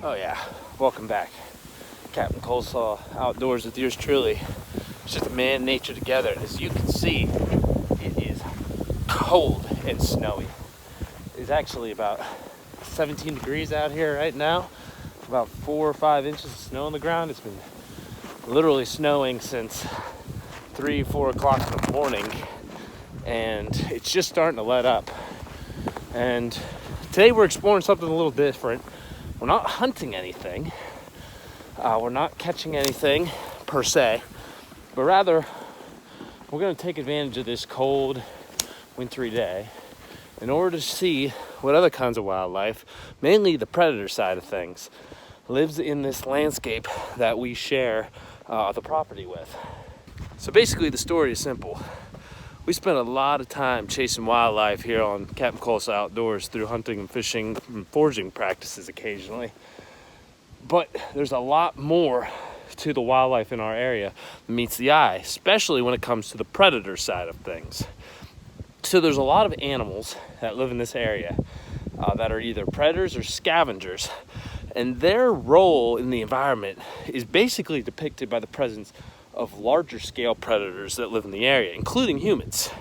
Oh yeah, welcome back. Captain Coleslaw outdoors with yours truly. It's just a man and nature together. As you can see, it is cold and snowy. It's actually about 17 degrees out here right now. About 4 or 5 inches of snow on the ground. It's been literally snowing since 3, 4 o'clock in the morning, and it's just starting to let up. And today we're exploring something a little different. We're not hunting anything. We're not catching anything per se, but rather we're going to take advantage of this cold, wintry day in order to see what other kinds of wildlife, mainly the predator side of things, lives in this landscape that we share the property with. So basically the story is simple. We spent a lot of time chasing wildlife here on Captain Coleslaw Outdoors through hunting and fishing and foraging practices occasionally. But there's a lot more to the wildlife in our area that meets the eye, especially when it comes to the predator side of things. So there's a lot of animals that live in this area that are either predators or scavengers, and their role in the environment is basically depicted by the presence of larger scale predators that live in the area, including humans.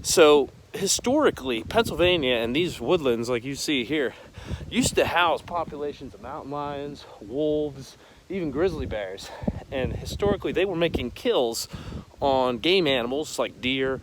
So historically, Pennsylvania and these woodlands like you see here used to house populations of mountain lions, wolves, even grizzly bears. And historically, they were making kills on game animals like deer,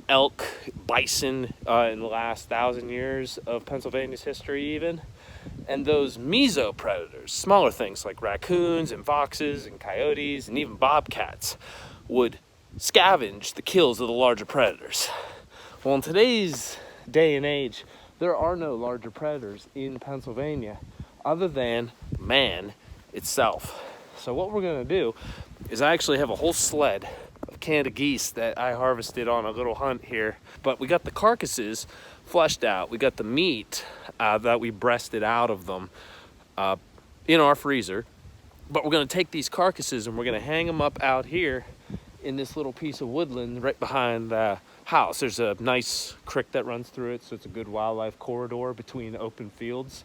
elk, bison in the last 1,000 years of Pennsylvania's history even. And those mesopredators, smaller things like raccoons and foxes and coyotes and even bobcats, would scavenge the kills of the larger predators. Well, in today's day and age, there are no larger predators in Pennsylvania other than man itself. So what we're going to do is I actually have a whole sled of Canada geese that I harvested on a little hunt here. But we got the carcasses fleshed out. We got the meat that we breasted out of them in our freezer. But we're going to take these carcasses and we're going to hang them up out here in this little piece of woodland right behind the house. There's a nice creek that runs through it, so it's a good wildlife corridor between open fields.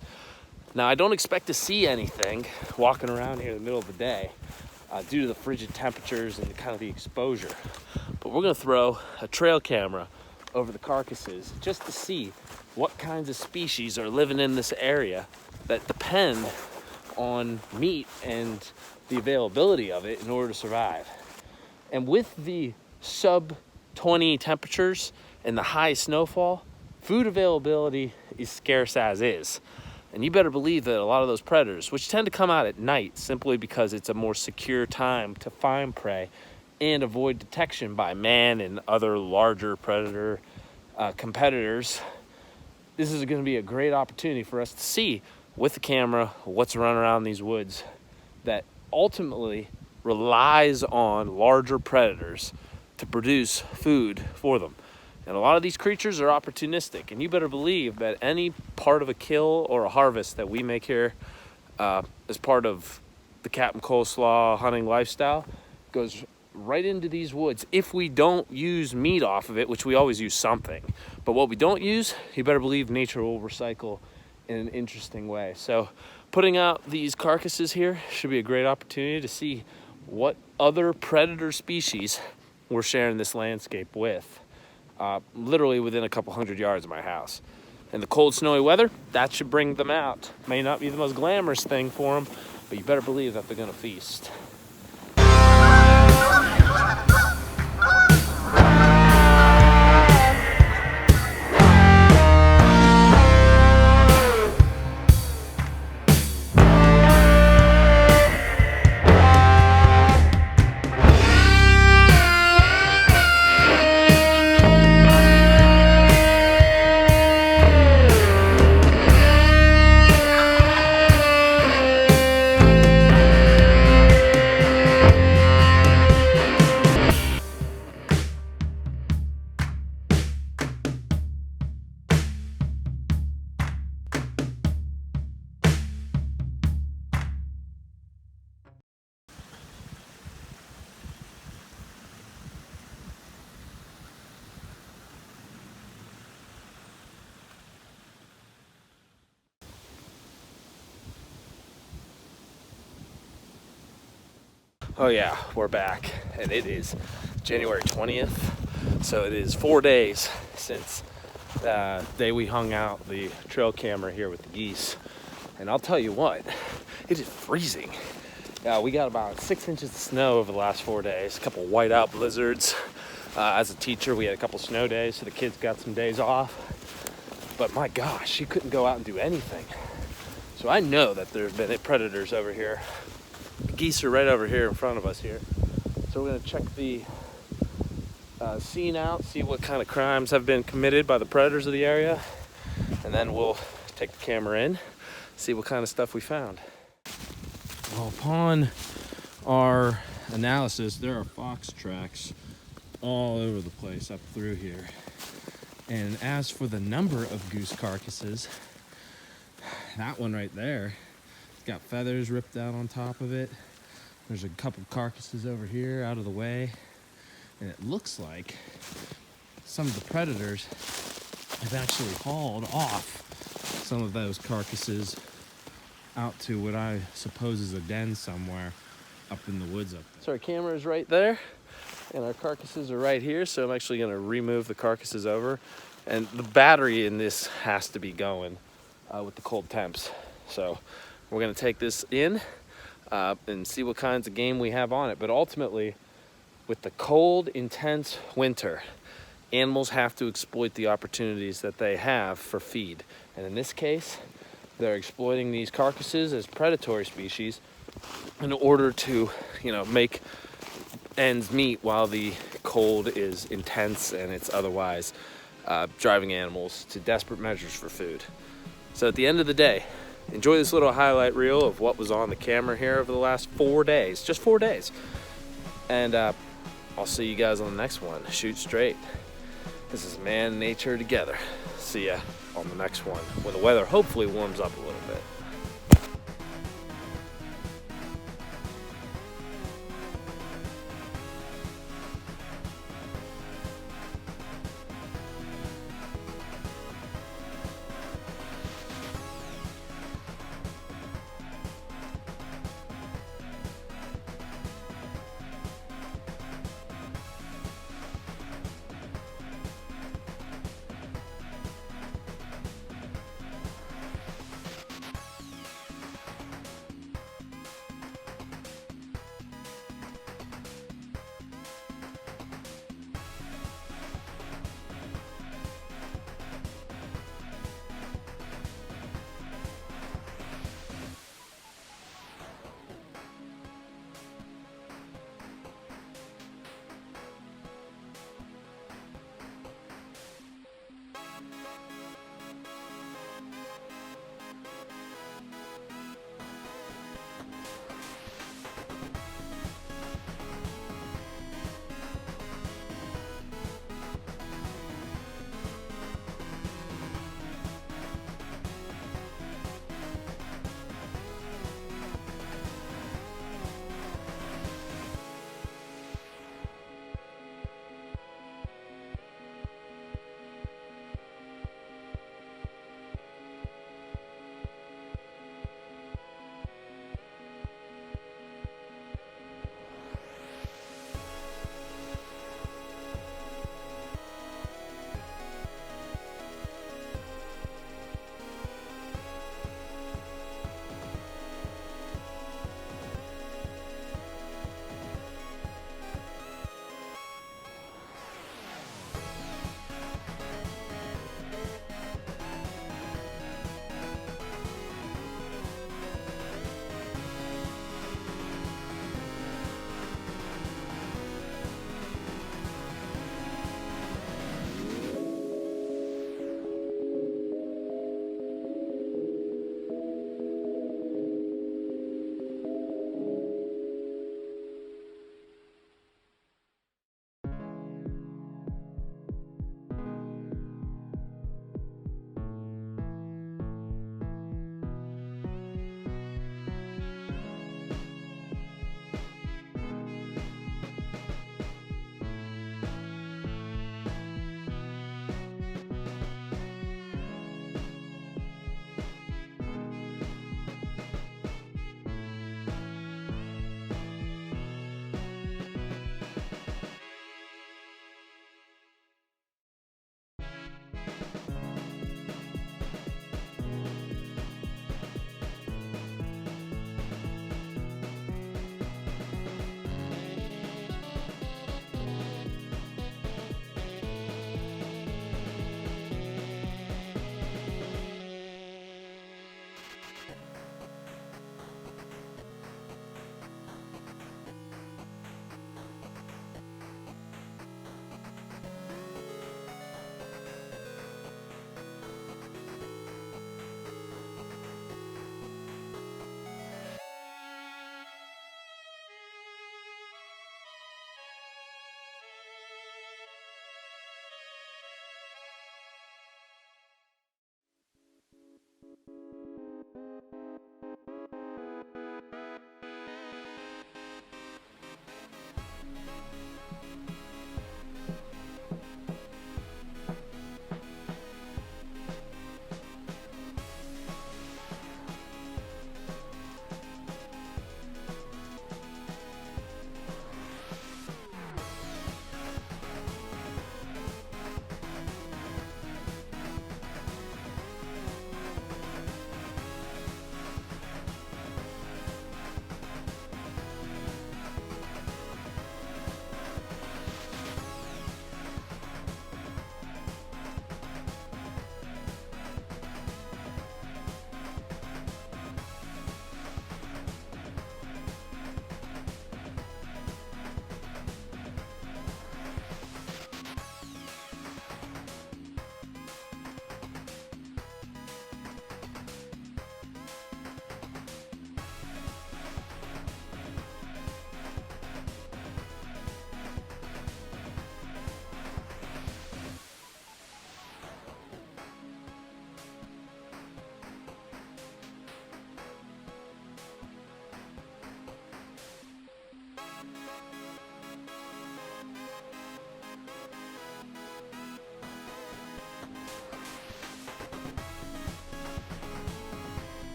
Now, I don't expect to see anything walking around here in the middle of the day due to the frigid temperatures and kind of the exposure. But we're going to throw a trail camera over the carcasses just to see what kinds of species are living in this area that depend on meat and the availability of it in order to survive. And with the sub 20 temperatures and the high snowfall, food availability is scarce as is. And you better believe that a lot of those predators, which tend to come out at night simply because it's a more secure time to find prey and avoid detection by man and other larger predator competitors, this is going to be a great opportunity for us to see with the camera what's running around these woods that ultimately relies on larger predators to produce food for them. And a lot of these creatures are opportunistic, and you better believe that any part of a kill or a harvest that we make here as part of the Captain Coleslaw hunting lifestyle goes right into these woods. If we don't use meat off of it, which we always use something, but what we don't use, you better believe nature will recycle in an interesting way. So putting out these carcasses here should be a great opportunity to see what other predator species we're sharing this landscape with, literally within a couple hundred yards of my house. And the cold, snowy weather, that should bring them out. May not be the most glamorous thing for them, but you better believe that they're going to feast. Oh yeah, we're back, and it is January 20th, so it is 4 days since the day we hung out the trail camera here with the geese. And I'll tell you what, it is freezing. We got about 6 inches of snow over the last 4 days, a couple whiteout blizzards. As a teacher, we had a couple snow days, so the kids got some days off. But my gosh, you couldn't go out and do anything. So I know that there's been predators over here. The geese are right over here in front of us here. So we're gonna check the scene out, see what kind of crimes have been committed by the predators of the area, and then we'll take the camera in, see what kind of stuff we found. Well, upon our analysis, there are fox tracks all over the place up through here. And as for the number of goose carcasses, that one right there, it's got feathers ripped out on top of it. There's a couple carcasses over here out of the way. And it looks like some of the predators have actually hauled off some of those carcasses out to what I suppose is a den somewhere up in the woods up there. So our camera is right there, and our carcasses are right here. So I'm actually gonna remove the carcasses over. And the battery in this has to be going with the cold temps. So we're gonna take this in and see what kinds of game we have on it. But ultimately, with the cold, intense winter, animals have to exploit the opportunities that they have for feed. And in this case, they're exploiting these carcasses as predatory species in order to, make ends meet while the cold is intense and it's otherwise driving animals to desperate measures for food. So at the end of the day, enjoy this little highlight reel of what was on the camera here over the last 4 days, just 4 days. And I'll see you guys on the next one. Shoot straight. This is man and nature together. See ya on the next one when the weather hopefully warms up a little bit.